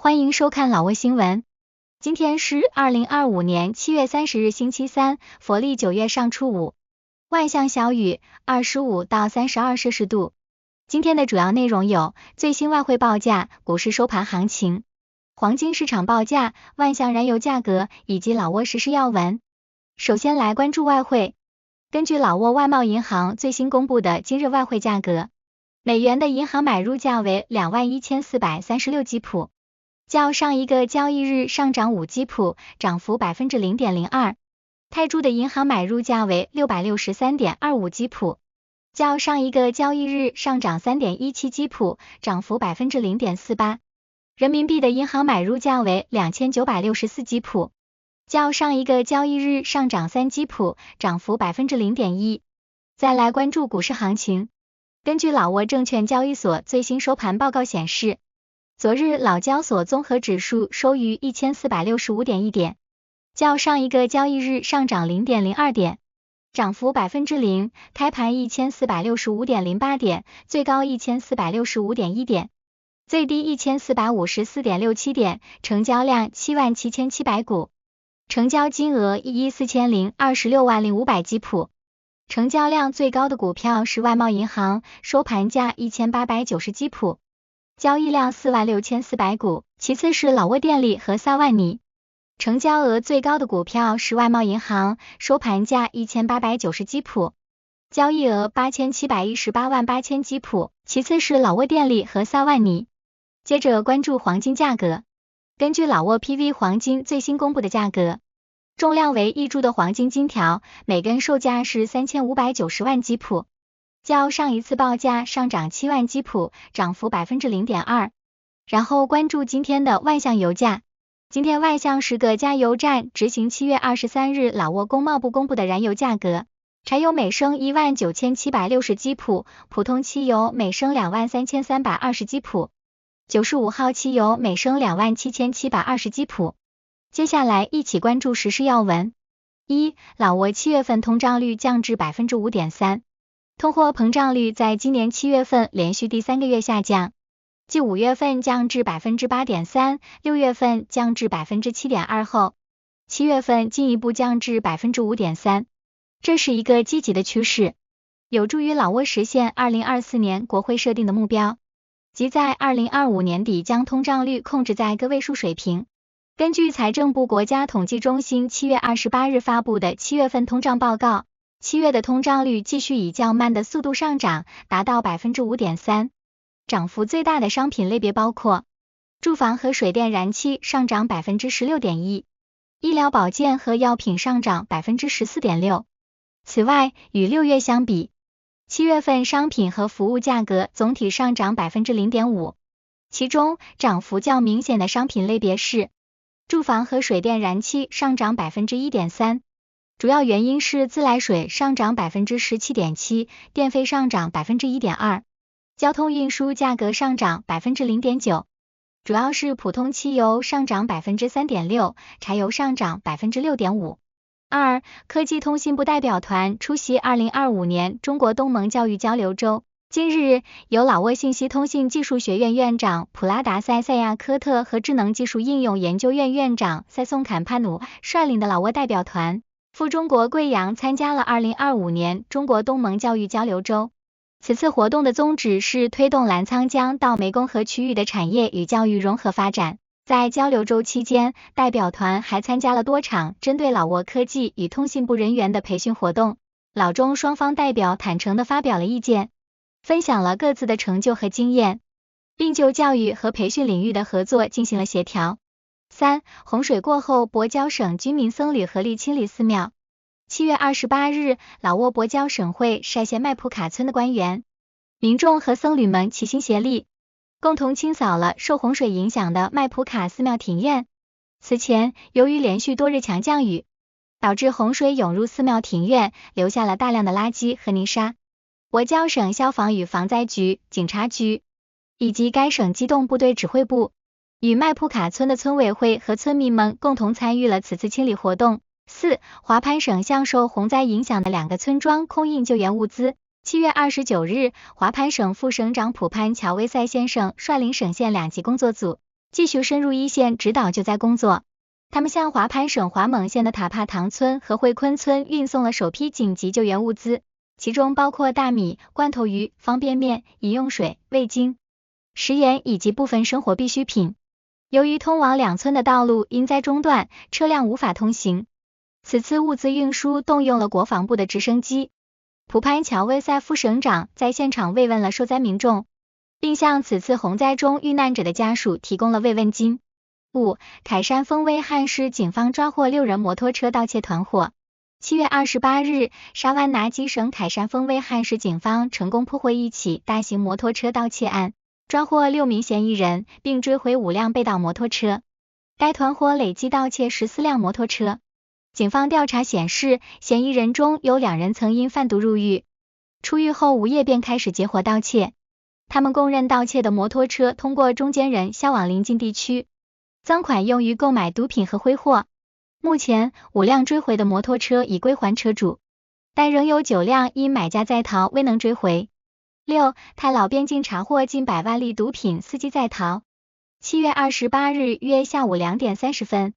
欢迎收看老挝新闻。今天是2025年7月30日星期三，佛历9月上初五，万象小雨，25到32摄氏度。今天的主要内容有最新外汇报价、股市收盘行情、黄金市场报价、万象燃油价格以及老挝时事要闻。首先来关注外汇。根据老挝外贸银行最新公布的今日外汇价格，美元的银行买入价为21436基普，较上一个交易日上涨5基普，涨幅 0.02%。泰铢的银行买入价为663.25基普，较上一个交易日上涨 3.17基普，涨幅 0.48%。人民币的银行买入价为2964基普，较上一个交易日上涨3基普，涨幅 0.1%。再来关注股市行情。根据老挝证券交易所最新收盘报告显示，昨日老交所综合指数收于 1465.1 点，较上一个交易日上涨 0.02 点，涨幅 0%，开盘 1465.08 点，最高 1465.1 点，最低 1454.67 点，成交量77700股，成交金额1亿4026万0500基普。成交量最高的股票是外贸银行，收盘价1890基普，交易量46400股，其次是老挝电力和萨万尼。成交额最高的股票是外贸银行，收盘价1890基普，交易额8718万8000基普，其次是老挝电力和萨万尼。接着关注黄金价格。根据老挝 PV 黄金最新公布的价格，重量为1铢的黄金金条，每根售价是3590万基普，较上一次报价上涨7万基普，涨幅 0.2%。然后关注今天的万象油价。今天万象10个加油站执行7月23日老挝工贸部公布的燃油价格，柴油每升19760基普，普通汽油每升23320基普，95号汽油每升27720基普。接下来一起关注时事要闻。1. 老挝7月份通胀率降至 5.3%， 通货膨胀率在今年7月份连续第3个月下降，继5月份降至 8.3%， 6月份降至 7.2% 后，7月份进一步降至 5.3%， 这是一个积极的趋势，有助于老挝实现2024年国会设定的目标，即在2025年底将通胀率控制在个位数水平。根据财政部国家统计中心7月28日发布的7月份通胀报告，7月的通胀率继续以较慢的速度上涨，达到 5.3%。涨幅最大的商品类别包括住房和水电燃气上涨 16.1%， 医疗保健和药品上涨 14.6%。此外，与6月相比，7月份商品和服务价格总体上涨 0.5%， 其中涨幅较明显的商品类别是住房和水电燃气上涨 1.3%， 主要原因是自来水上涨 17.7%， 电费上涨 1.2%， 交通运输价格上涨 0.9%， 主要是普通汽油上涨 3.6%， 柴油上涨 6.5%。2. 科技通信部代表团出席2025年中国东盟教育交流周。今日，由老挝信息通信技术学院院长普拉达塞塞亚科特和智能技术应用研究院院长塞松坎帕努率领的老挝代表团赴中国贵阳参加了2025年中国东盟教育交流周。此次活动的宗旨是推动澜沧江到湄公河区域的产业与教育融合发展。在交流周期间，代表团还参加了多场针对老挝科技与通信部人员的培训活动。老中双方代表坦诚地发表了意见，分享了各自的成就和经验，并就教育和培训领域的合作进行了协调。3. 洪水过后，博交省居民僧侣合力清理寺庙。7月28日，老挝博交省会率先麦普卡村的官员、民众和僧侣们齐心协力，共同清扫了受洪水影响的麦普卡寺庙庭院。此前，由于连续多日强降雨，导致洪水涌入寺庙庭院，留下了大量的垃圾和泥沙。博交省消防与防灾局、警察局以及该省机动部队指挥部与麦普卡村的村委会和村民们共同参与了此次清理活动。4. 华潘省向受洪灾影响的2个村庄空运救援物资。7月29日，华潘省副省长普潘乔威塞先生率领省县2级工作组继续深入一线指导救灾工作。他们向华盘省华蒙县的塔帕塘村和惠坤村运送了首批紧急救援物资，其中包括大米、罐头鱼、方便面、饮用水、味精、食盐以及部分生活必需品。由于通往两村的道路因灾中断，车辆无法通行，此次物资运输动用了国防部的直升机。蒲潘乔威塞副省长在现场慰问了受灾民众，并向此次洪灾中遇难者的家属提供了慰问金。5. 凯山丰威汉市警方抓获6人摩托车盗窃团伙。7月28日，沙湾拿基省凯山丰威汉市警方成功破获一起大型摩托车盗窃案，抓获6名嫌疑人，并追回5辆被盗摩托车。该团伙累计盗窃14辆摩托车。警方调查显示，嫌疑人中有2人曾因贩毒入狱，出狱后无业便开始结伙盗窃。他们供认盗窃的摩托车通过中间人销往邻近地区，赃款用于购买毒品和挥霍。目前5辆追回的摩托车已归还车主，但仍有9辆因买家在逃未能追回。6. 泰老边境查获近100万粒毒品，司机在逃。7月28日约下午2点30分，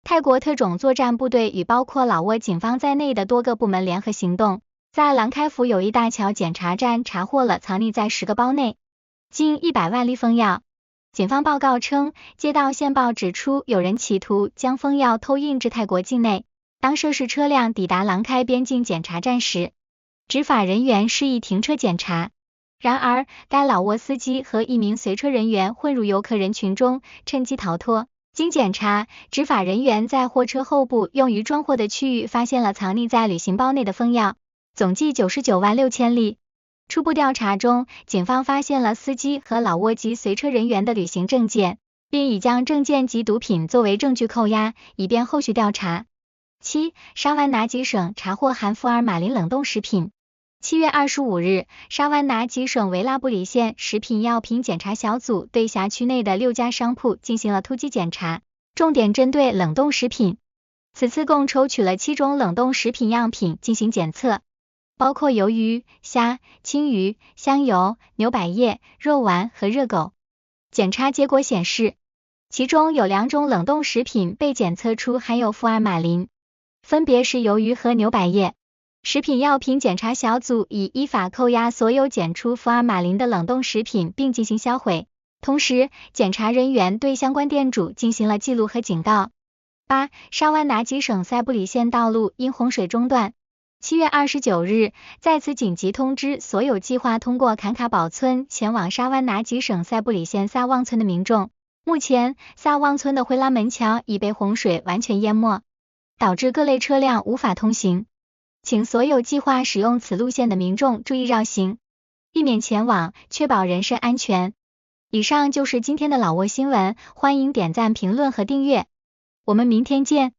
泰国特种作战部队与包括老挝警方在内的多个部门联合行动，在兰开府友谊大桥检查站查获了藏匿在10个包内近100万粒蜂药。警方报告称，接到线报指出有人企图将蜂药偷运至泰国境内。当涉事车辆抵达兰开边境检查站时，执法人员示意停车检查。然而，该老挝司机和一名随车人员混入游客人群中，趁机逃脱。经检查，执法人员在货车后部用于装货的区域发现了藏匿在旅行包内的蜂药，总计99万6千粒。初步调查中，警方发现了司机和老挝籍随车人员的旅行证件，并已将证件及毒品作为证据扣押，以便后续调查。7. 沙湾拿基省查获含福尔马林冷冻食品。7月25日，沙湾拿基省维拉布里县食品药品检查小组对辖区内的6家商铺进行了突击检查，重点针对冷冻食品。此次共抽取了7种冷冻食品样品进行检测，包括鱿鱼、虾、青鱼、香油、牛百叶、肉丸和热狗。检查结果显示，其中有2种冷冻食品被检测出含有福尔马林，分别是鱿鱼和牛百叶。食品药品检查小组已依法扣押所有检出福尔马林的冷冻食品并进行销毁，同时检查人员对相关店主进行了记录和警告。8. 沙湾拿基省塞布里县道路因洪水中断。7月29日，再次紧急通知所有计划通过坎卡堡村前往沙湾拿基省塞布里县萨旺村的民众，目前萨旺村的灰拉门桥已被洪水完全淹没，导致各类车辆无法通行。请所有计划使用此路线的民众注意绕行，避免前往，确保人身安全。以上就是今天的老挝新闻，欢迎点赞、评论和订阅，我们明天见。